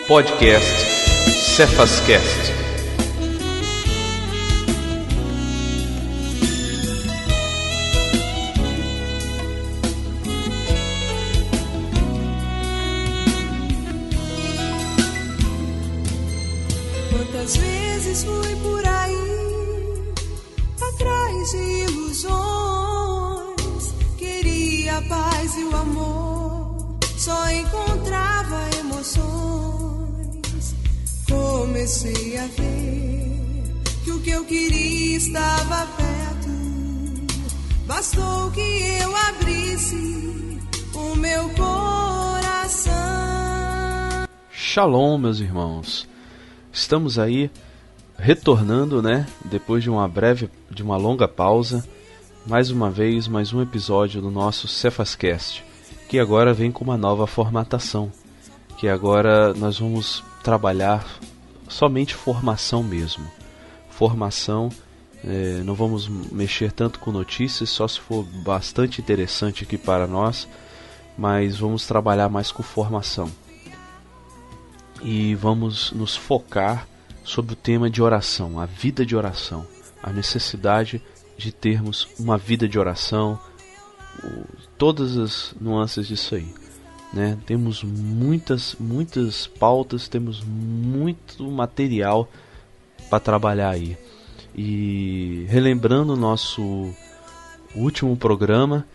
Podcast Cefascast. Quantas vezes fui por aí, atrás de ilusões, queria a paz e o amor, só encontrava emoções. Comecei a ver que o que eu queria estava perto, bastou que eu abrisse o meu coração. Shalom, meus irmãos. Estamos aí retornando, depois de uma longa pausa, mais uma vez, mais um episódio do nosso Cefascast, que agora vem com uma nova formatação, que agora nós vamos trabalhar somente formação mesmo. Formação, não vamos mexer tanto com notícias, só se for bastante interessante aqui para nós, mas vamos trabalhar mais com formação. E vamos nos focar sobre o tema de oração, a vida de oração, a necessidade de termos uma vida de oração, todas as nuances disso aí, Temos muitas pautas, temos muito material para trabalhar aí. E relembrando o nosso último programa,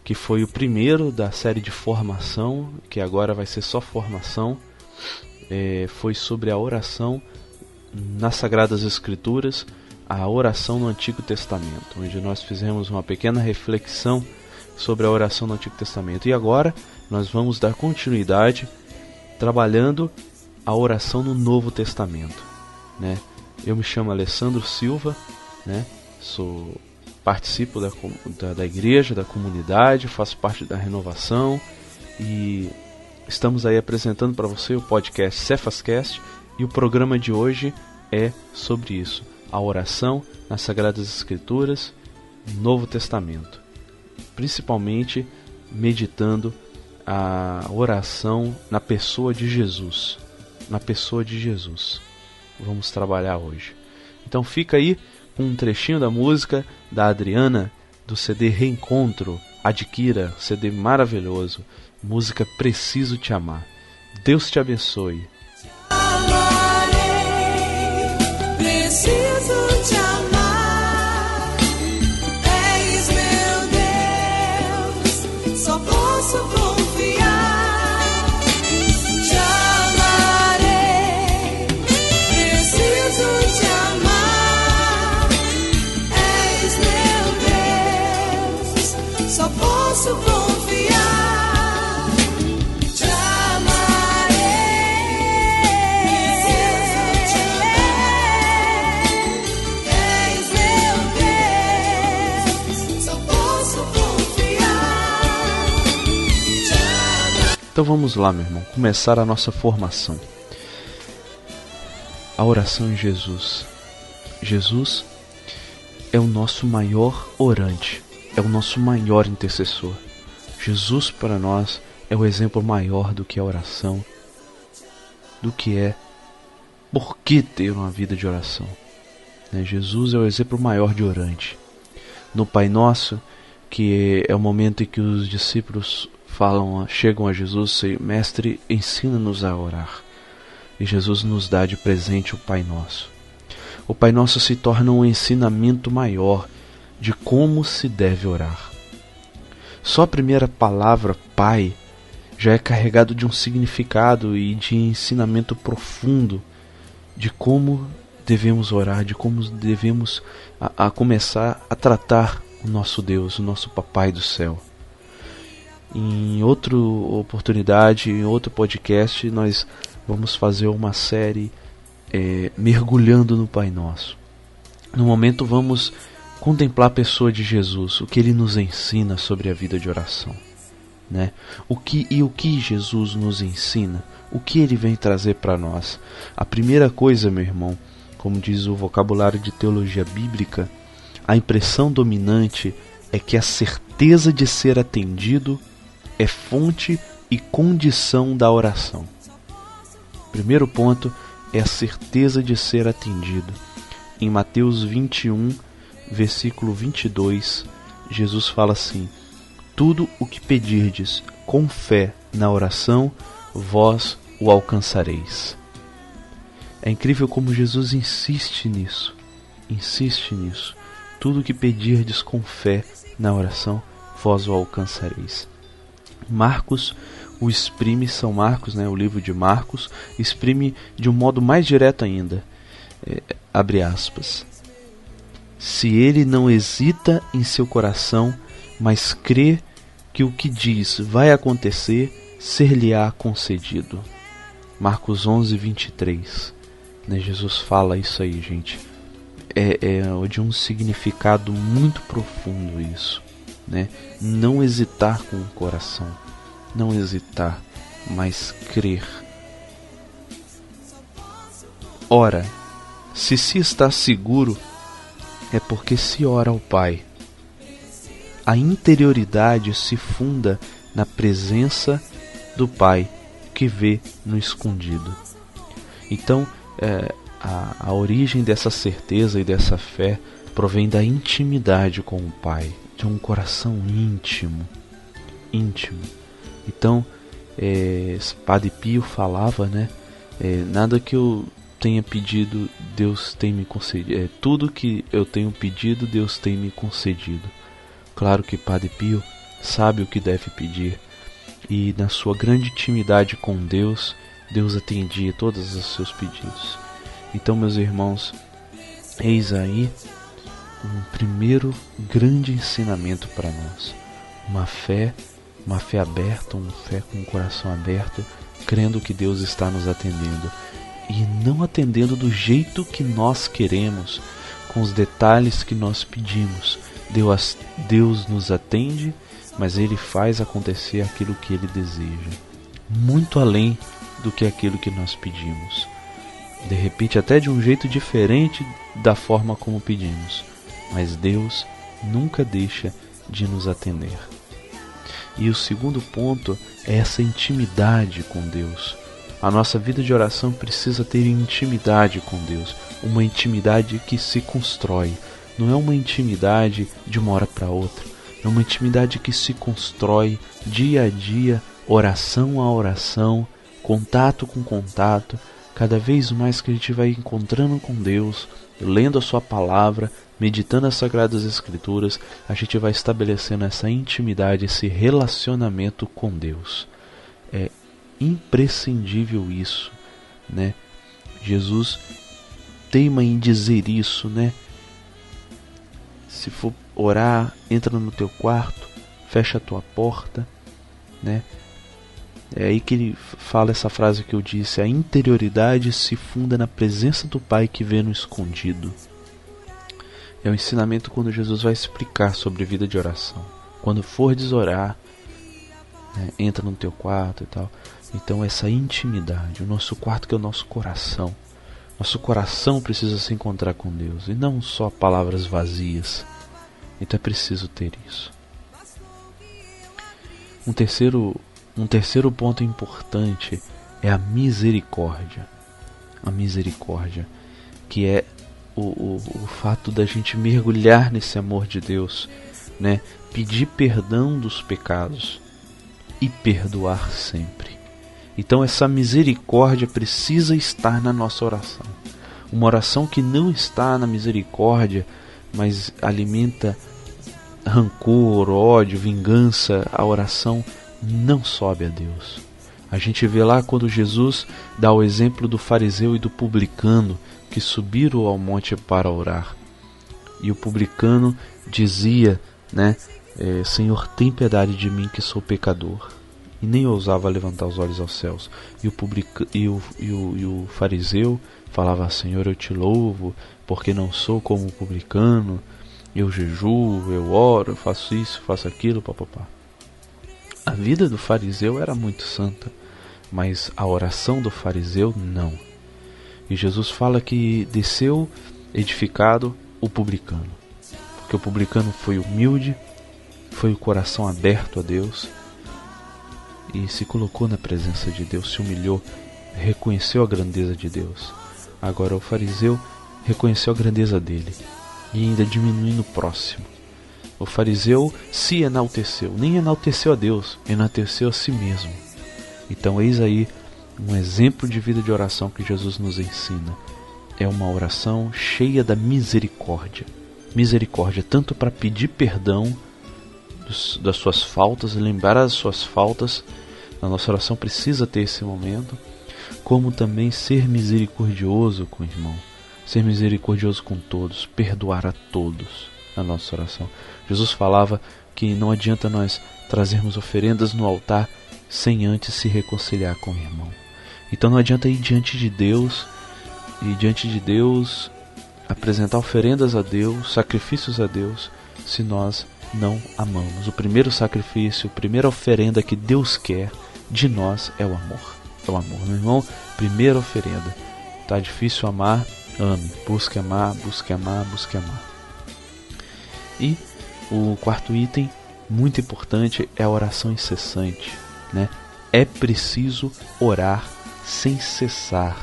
que foi o primeiro da série de formação, que agora vai ser só formação, foi sobre a oração nas Sagradas Escrituras, a oração no Antigo Testamento, onde nós fizemos uma pequena reflexão sobre a oração no Antigo Testamento. E agora nós vamos dar continuidade trabalhando a oração no Novo Testamento, Eu me chamo Alessandro Silva, participo da igreja, da comunidade, faço parte da renovação e estamos aí apresentando para você o podcast Cefascast, e o programa de hoje é sobre isso, a oração nas Sagradas Escrituras, Novo Testamento, principalmente meditando a oração na pessoa de Jesus, vamos trabalhar hoje. Então fica aí com um trechinho da música da Adriana, do CD Reencontro. Adquira, CD maravilhoso, música Preciso Te Amar. Deus te abençoe. Preciso te amar, és meu Deus, só posso confiar. Te amarei, preciso te amar, és meu Deus, só posso confiar. Então vamos lá, meu irmão, começar a nossa formação. A oração em Jesus. Jesus é o nosso maior orante, é o nosso maior intercessor. Jesus para nós é o exemplo maior do que a oração, do que é por que ter uma vida de oração. Jesus é o exemplo maior de orante. No Pai Nosso, que é o momento em que os discípulos chegam a Jesus e Mestre, ensina-nos a orar. E Jesus nos dá de presente o Pai Nosso. O Pai Nosso se torna um ensinamento maior de como se deve orar. Só a primeira palavra, Pai, já é carregado de um significado e de ensinamento profundo de como devemos orar, de como devemos começar a tratar o nosso Deus, o nosso Papai do céu. Em outra oportunidade, em outro podcast, nós vamos fazer uma série mergulhando no Pai Nosso. No momento vamos contemplar a pessoa de Jesus, o que Ele nos ensina sobre a vida de oração. O que Jesus nos ensina, o que Ele vem trazer para nós. A primeira coisa, meu irmão, como diz o vocabulário de teologia bíblica, a impressão dominante é que a certeza de ser atendido é fonte e condição da oração. Primeiro ponto é a certeza de ser atendido. Em Mateus 21, versículo 22, Jesus fala assim: tudo o que pedirdes com fé na oração, vós o alcançareis. É incrível como Jesus insiste nisso. Tudo o que pedirdes com fé na oração, vós o alcançareis. Marcos o exprime, São Marcos, o livro de Marcos, exprime de um modo mais direto ainda. Abre aspas. Se ele não hesita em seu coração, mas crê que o que diz vai acontecer, ser-lhe-á concedido. Marcos 11, 23. Jesus fala isso aí, gente. É de um significado muito profundo isso. Não hesitar com o coração. Não hesitar, mas crer. Ora, se está seguro, é porque se ora ao Pai. A interioridade se funda na presença do Pai, que vê no escondido. Então, a origem dessa certeza e dessa fé provém da intimidade com o Pai, de um coração íntimo. Então, Padre Pio falava, nada que eu tenha pedido, Deus tem me concedido. Tudo que eu tenho pedido, Deus tem me concedido. Claro que Padre Pio sabe o que deve pedir, e na sua grande intimidade com Deus, Deus atendia todos os seus pedidos. Então, meus irmãos, eis aí um primeiro grande ensinamento para nós. Uma fé aberta, uma fé com o coração aberto, crendo que Deus está nos atendendo. E não atendendo do jeito que nós queremos, com os detalhes que nós pedimos. Deus nos atende, mas Ele faz acontecer aquilo que Ele deseja. Muito além do que aquilo que nós pedimos. De repente até de um jeito diferente da forma como pedimos. Mas Deus nunca deixa de nos atender. E o segundo ponto é essa intimidade com Deus. A nossa vida de oração precisa ter intimidade com Deus. Uma intimidade que se constrói. Não é uma intimidade de uma hora para outra. É uma intimidade que se constrói dia a dia, oração a oração, contato com contato. Cada vez mais que a gente vai encontrando com Deus, lendo a sua palavra, meditando as Sagradas Escrituras, a gente vai estabelecendo essa intimidade, esse relacionamento com Deus. É imprescindível isso, Jesus teima em dizer isso, Se for orar, entra no teu quarto, fecha a tua porta, É aí que ele fala essa frase que eu disse: a interioridade se funda na presença do Pai que vê no escondido. É o ensinamento quando Jesus vai explicar sobre vida de oração. Quando fordes orar, entra no teu quarto e tal. Então essa intimidade, o nosso quarto que é o nosso coração. Nosso coração precisa se encontrar com Deus e não só palavras vazias. Então é preciso ter isso. Um terceiro ponto importante é a misericórdia. A misericórdia, que é o fato da gente mergulhar nesse amor de Deus, pedir perdão dos pecados e perdoar sempre. Então essa misericórdia precisa estar na nossa oração. Uma oração que não está na misericórdia, mas alimenta rancor, ódio, vingança, a oração não sobe a Deus. A gente vê lá quando Jesus dá o exemplo do fariseu e do publicano que subiram ao monte para orar. E o publicano dizia, Senhor, tem piedade de mim que sou pecador. E nem ousava levantar os olhos aos céus. E o fariseu falava: Senhor, eu te louvo, porque não sou como o publicano. Eu jejuo, eu oro, eu faço isso, faço aquilo, papapá. A vida do fariseu era muito santa, mas a oração do fariseu não. E Jesus fala que desceu edificado o publicano, porque o publicano foi humilde, foi o coração aberto a Deus e se colocou na presença de Deus, se humilhou reconheceu a grandeza de Deus. Agora o fariseu reconheceu a grandeza dele e ainda diminuindo o próximo. O fariseu se enalteceu, nem enalteceu a Deus, enalteceu a si mesmo. Então eis aí um exemplo de vida de oração que Jesus nos ensina. É uma oração cheia da misericórdia. Misericórdia tanto para pedir perdão das suas faltas, lembrar as suas faltas. A nossa oração precisa ter esse momento, como também ser misericordioso com o irmão, ser misericordioso com todos, perdoar a todos na nossa oração. Jesus falava que não adianta nós trazermos oferendas no altar sem antes se reconciliar com o irmão. Então não adianta ir diante de Deus e diante de Deus apresentar oferendas a Deus, sacrifícios a Deus, se nós não amamos. O primeiro sacrifício, a primeira oferenda que Deus quer de nós é o amor. É o amor, meu irmão. Primeira oferenda. Tá difícil amar? Ame. Busque amar, busque amar, busque amar. E o quarto item, muito importante, é a oração incessante, né? É preciso orar sem cessar.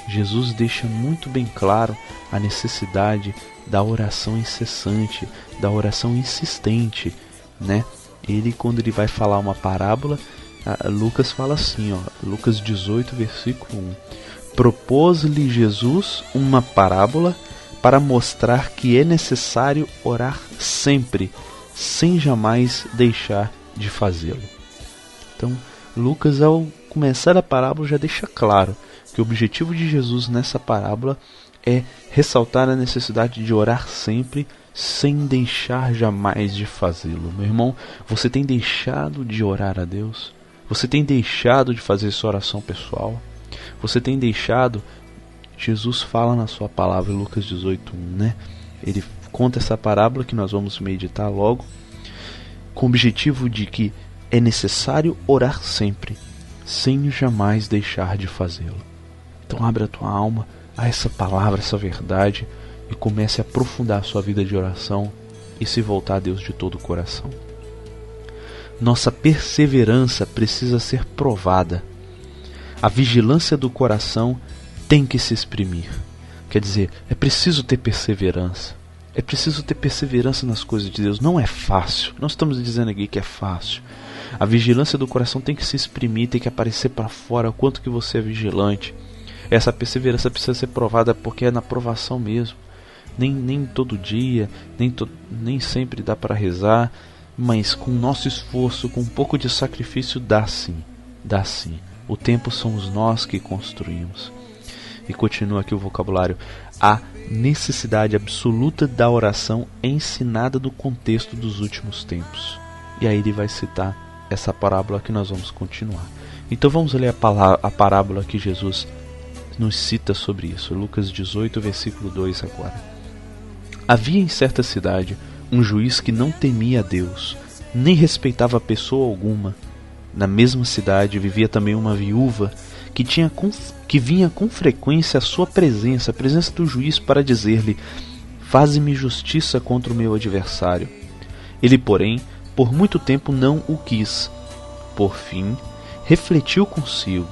Jesus deixa muito bem claro a necessidade da oração incessante, da oração insistente, né? Ele, quando ele vai falar uma parábola, Lucas fala assim, Lucas 18, versículo 1. Propôs-lhe Jesus uma parábola para mostrar que é necessário orar sempre, sem jamais deixar de fazê-lo. Então, Lucas, ao começar a parábola, já deixa claro que o objetivo de Jesus nessa parábola é ressaltar a necessidade de orar sempre, sem deixar jamais de fazê-lo. Meu irmão, você tem deixado de orar a Deus? Você tem deixado de fazer sua oração pessoal? Você tem deixado... Jesus fala na sua palavra, Lucas 18:1, né? Ele conta essa parábola que nós vamos meditar logo, com o objetivo de que é necessário orar sempre, sem jamais deixar de fazê-lo. Então abre a tua alma a essa palavra, essa verdade, e comece a aprofundar a sua vida de oração e se voltar a Deus de todo o coração. Nossa perseverança precisa ser provada. A vigilância do coração tem que se exprimir. Quer dizer, é preciso ter perseverança. É preciso ter perseverança nas coisas de Deus. Não é fácil. Não estamos dizendo aqui que é fácil. A vigilância do coração tem que se exprimir, tem que aparecer para fora o quanto que você é vigilante. Essa perseverança precisa ser provada porque é na provação mesmo. Nem todo dia, nem sempre dá para rezar, mas com o nosso esforço, com um pouco de sacrifício, dá sim. Dá sim. O tempo somos nós que construímos. E continua aqui o vocabulário. A necessidade absoluta da oração é ensinada no contexto dos últimos tempos. E aí ele vai citar essa parábola que nós vamos continuar. Então vamos ler a parábola que Jesus nos cita sobre isso. Lucas 18, versículo 2 agora. Havia em certa cidade um juiz que não temia a Deus, nem respeitava pessoa alguma. Na mesma cidade vivia também uma viúva que vinha com frequência à sua presença, a presença do juiz, para dizer-lhe: faze-me justiça contra o meu adversário. Ele, porém, por muito tempo não o quis. Por fim, refletiu consigo: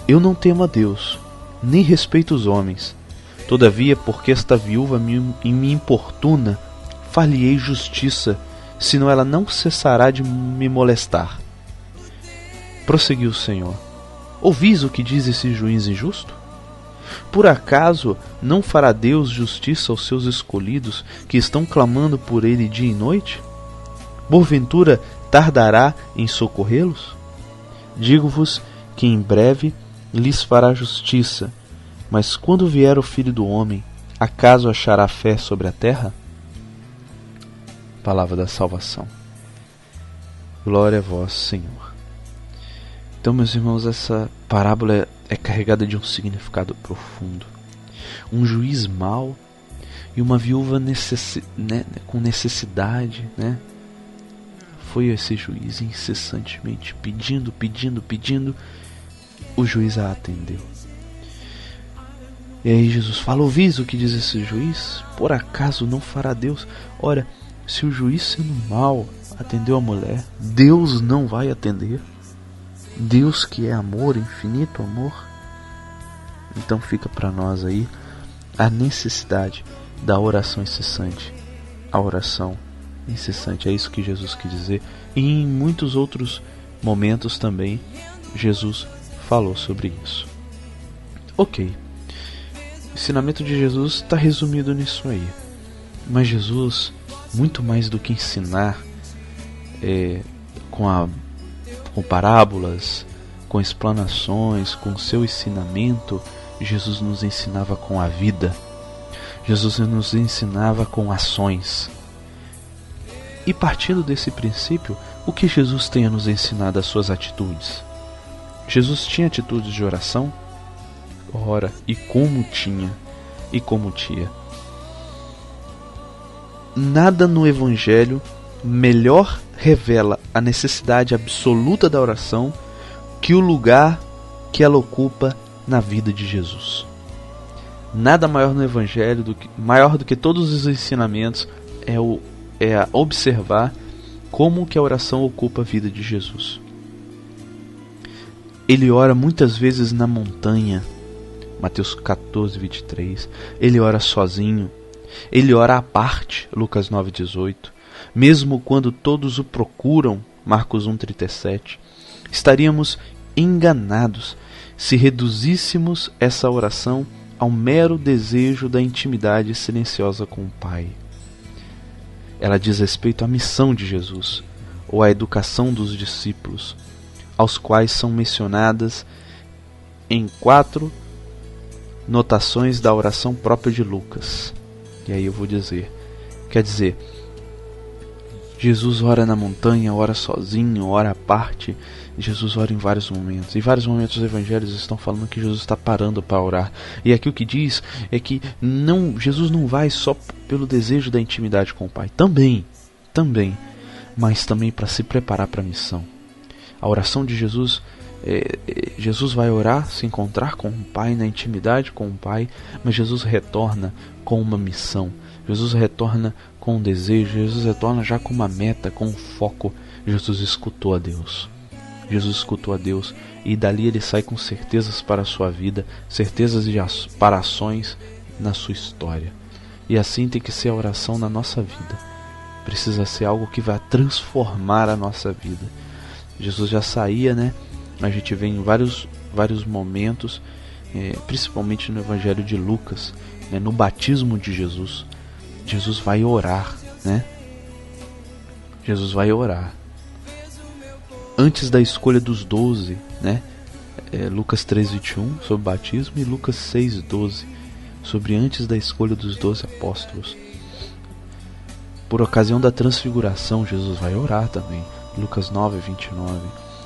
eu não temo a Deus, nem respeito os homens. Todavia, porque esta viúva me importuna, far-lhe-ei justiça, senão ela não cessará de me molestar. Prosseguiu o Senhor: ouvis o que diz esse juiz injusto? Por acaso não fará Deus justiça aos seus escolhidos, que estão clamando por ele dia e noite? Porventura tardará em socorrê-los? Digo-vos que em breve lhes fará justiça. Mas quando vier o Filho do Homem, acaso achará fé sobre a terra? Palavra da salvação. Glória a vós, Senhor. Então, meus irmãos, essa parábola é carregada de um significado profundo. Um juiz mau e uma viúva com necessidade, né? Foi esse juiz incessantemente pedindo. O juiz a atendeu. E aí Jesus fala: ouvis o que diz esse juiz? Por acaso não fará Deus? Ora, se o juiz, sendo mau, atendeu a mulher, Deus não vai atender? Deus, que é amor, infinito amor, Então fica para nós aí a necessidade da oração incessante. A oração incessante, é isso que Jesus quis dizer. E em muitos outros momentos também Jesus falou sobre isso. Ok, o ensinamento de Jesus está resumido nisso aí. Mas Jesus, muito mais do que ensinar com parábolas, com explanações, com seu ensinamento, Jesus nos ensinava com a vida. Jesus nos ensinava com ações. E partindo desse princípio, o que Jesus tem a nos ensinar das suas atitudes? Jesus tinha atitudes de oração? Ora, e como tinha? E como tinha? Nada no Evangelho melhor revela a necessidade absoluta da oração que o lugar que ela ocupa na vida de Jesus. Nada maior no Evangelho, maior do que todos os ensinamentos, é observar como que a oração ocupa a vida de Jesus. Ele ora muitas vezes na montanha, Mateus 14, 23. Ele ora sozinho. Ele ora à parte, Lucas 9, 18. Mesmo quando todos o procuram, Marcos 1, 37. Estaríamos enganados se reduzíssemos essa oração ao mero desejo da intimidade silenciosa com o Pai. Ela diz respeito à missão de Jesus, ou à educação dos discípulos, aos quais são mencionadas em 4 notações da oração própria de Lucas. E aí eu vou dizer, quer dizer, Jesus ora na montanha, ora sozinho, ora à parte. Jesus ora em vários momentos. Em vários momentos os evangelhos estão falando que Jesus está parando para orar. E aqui o que diz é que Jesus não vai só pelo desejo da intimidade com o Pai. Também, mas também para se preparar para a missão. A oração de Jesus, Jesus vai orar, se encontrar com o Pai, na intimidade com o Pai, mas Jesus retorna com uma missão. Jesus retorna com um desejo, Jesus retorna já com uma meta, com um foco. Jesus escutou a Deus. Jesus escutou a Deus e dali ele sai com certezas para a sua vida, certezas para ações na sua história. E assim tem que ser a oração na nossa vida. Precisa ser algo que vai transformar a nossa vida. Jesus já saía, né? A gente vê em vários momentos, principalmente no Evangelho de Lucas, né? No batismo de Jesus. Jesus vai orar, né? Jesus vai orar. Antes da escolha dos 12, né? Lucas 3:21 sobre o batismo e Lucas 6:12 sobre antes da escolha dos 12 apóstolos. Por ocasião da transfiguração, Jesus vai orar também. Lucas 9:29.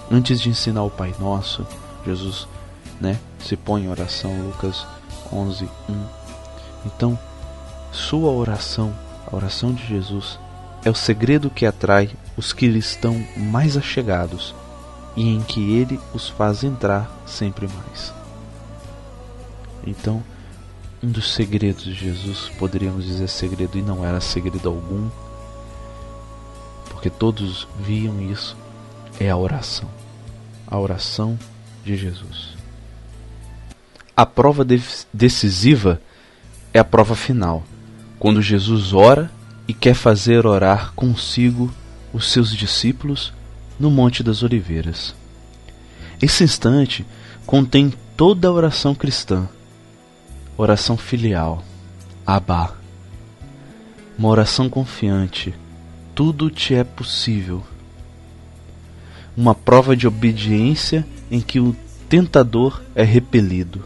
Antes de ensinar o Pai Nosso, Jesus, né, se põe em oração. Lucas 11:1. Então, sua oração, a oração de Jesus, é o segredo que atrai os que lhe estão mais achegados e em que ele os faz entrar sempre mais. Então, um dos segredos de Jesus, poderíamos dizer segredo, e não era segredo algum, porque todos viam isso, é a oração de Jesus. A prova decisiva é a prova final, quando Jesus ora e quer fazer orar consigo os seus discípulos no Monte das Oliveiras. Esse instante contém toda a oração cristã, oração filial, Abba, uma oração confiante, tudo te é possível, uma prova de obediência em que o tentador é repelido.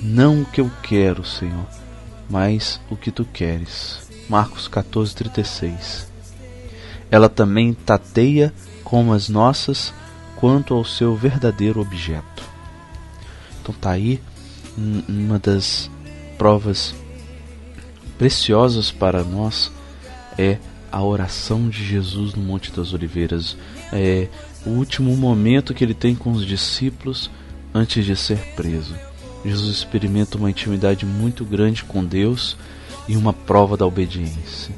Não o que eu quero, Senhor, mas o que tu queres. Marcos 14:36. Ela também tateia como as nossas quanto ao seu verdadeiro objeto. Então tá aí uma das provas preciosas para nós, é a oração de Jesus no Monte das Oliveiras. É o último momento que ele tem com os discípulos antes de ser preso. Jesus experimenta uma intimidade muito grande com Deus e uma prova da obediência.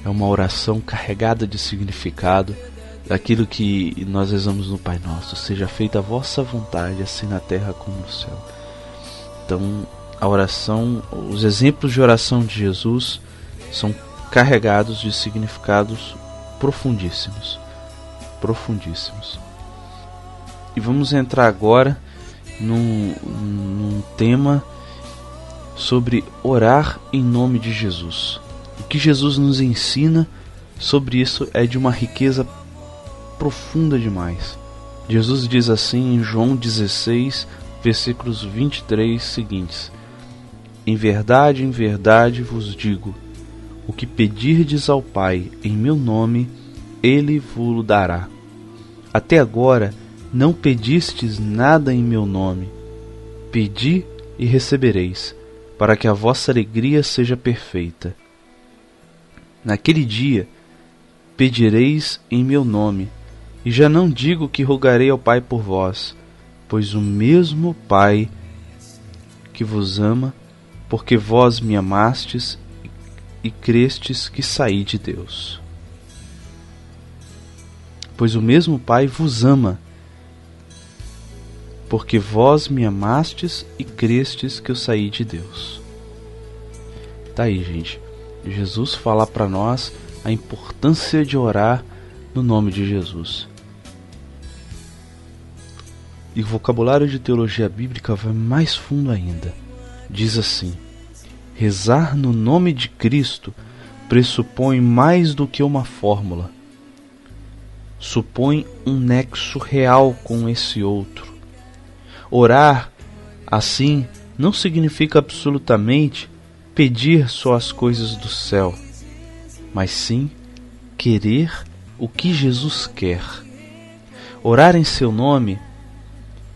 É uma oração carregada de significado, daquilo que nós rezamos no Pai Nosso: seja feita a vossa vontade, assim na terra como no céu. Então, a oração, os exemplos de oração de Jesus são carregados de significados profundíssimos. E vamos entrar agora num tema sobre orar em nome de Jesus. O que Jesus nos ensina sobre isso é de uma riqueza profunda demais. Jesus diz assim em João 16, versículos 23 seguintes: em verdade vos digo, o que pedirdes ao Pai em meu nome, Ele vos dará. Até agora não pedistes nada em meu nome. Pedi e recebereis, para que a vossa alegria seja perfeita. Naquele dia pedireis em meu nome, e já não digo que rogarei ao Pai por vós, pois o mesmo Pai que vos ama, porque vós me amastes e crestes que saí de Deus. Pois o mesmo Pai vos ama, porque vós me amastes e crestes que eu saí de Deus. Tá aí, gente. Jesus fala para nós a importância de orar no nome de Jesus. E o vocabulário de teologia bíblica vai mais fundo ainda. Diz assim: rezar no nome de Cristo pressupõe mais do que uma fórmula. Supõe um nexo real com esse outro. Orar, assim, não significa absolutamente pedir só as coisas do céu, mas sim querer o que Jesus quer. Orar em seu nome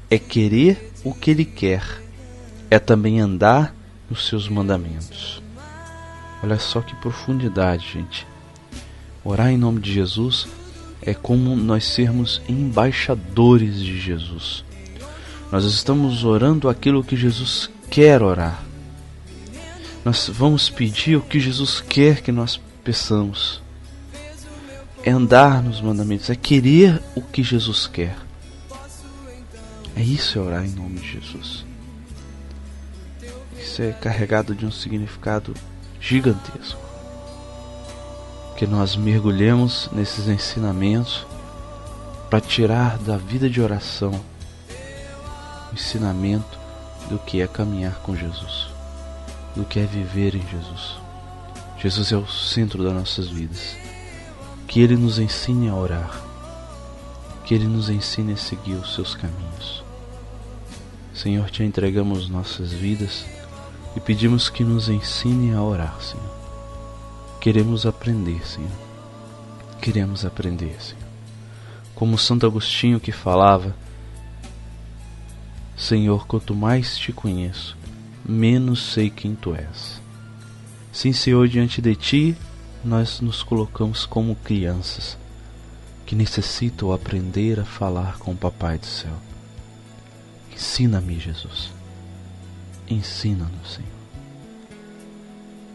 é querer o que Ele quer, é também andar nos seus mandamentos. Olha só que profundidade, gente. Orar em nome de Jesus é como nós sermos embaixadores de Jesus. Nós estamos orando aquilo que Jesus quer orar. Nós vamos pedir o que Jesus quer que nós peçamos. É andar nos mandamentos, é querer o que Jesus quer. É isso, é orar em nome de Jesus. Isso é carregado de um significado gigantesco. Que nós mergulhemos nesses ensinamentos para tirar da vida de oração o ensinamento do que é caminhar com Jesus, do que é viver em Jesus. Jesus é o centro das nossas vidas. Que Ele nos ensine a orar, que Ele nos ensine a seguir os seus caminhos. Senhor, te entregamos nossas vidas e pedimos que nos ensine a orar, Senhor. Queremos aprender, Senhor. Queremos aprender, Senhor. Como Santo Agostinho que falava: Senhor, quanto mais te conheço, menos sei quem tu és. Sim, Senhor, diante de ti, nós nos colocamos como crianças que necessitam aprender a falar com o Papai do céu. Ensina-me, Jesus. Ensina-nos, Senhor.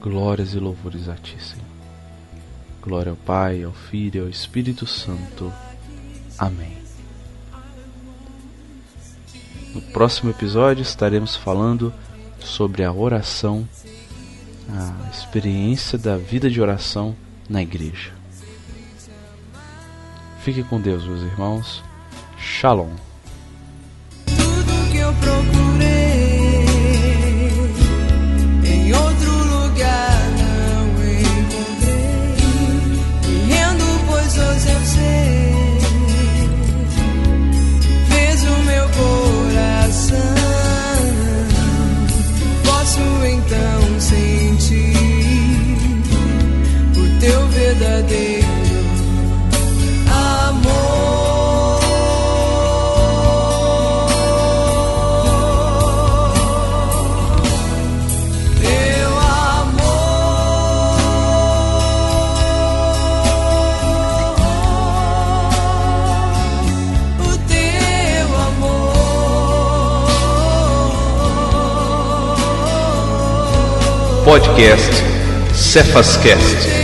Glórias e louvores a ti, Senhor. Glória ao Pai, ao Filho e ao Espírito Santo. Amém. No próximo episódio estaremos falando sobre a oração, a experiência da vida de oração na igreja. Fique com Deus, meus irmãos. Shalom. Tudo que eu procurei em outro lugar não encontrei. Me rendo, pois hoje eu sei. Fez o meu coração. Posso então sentir o teu verdadeiro Podcast Cefascast.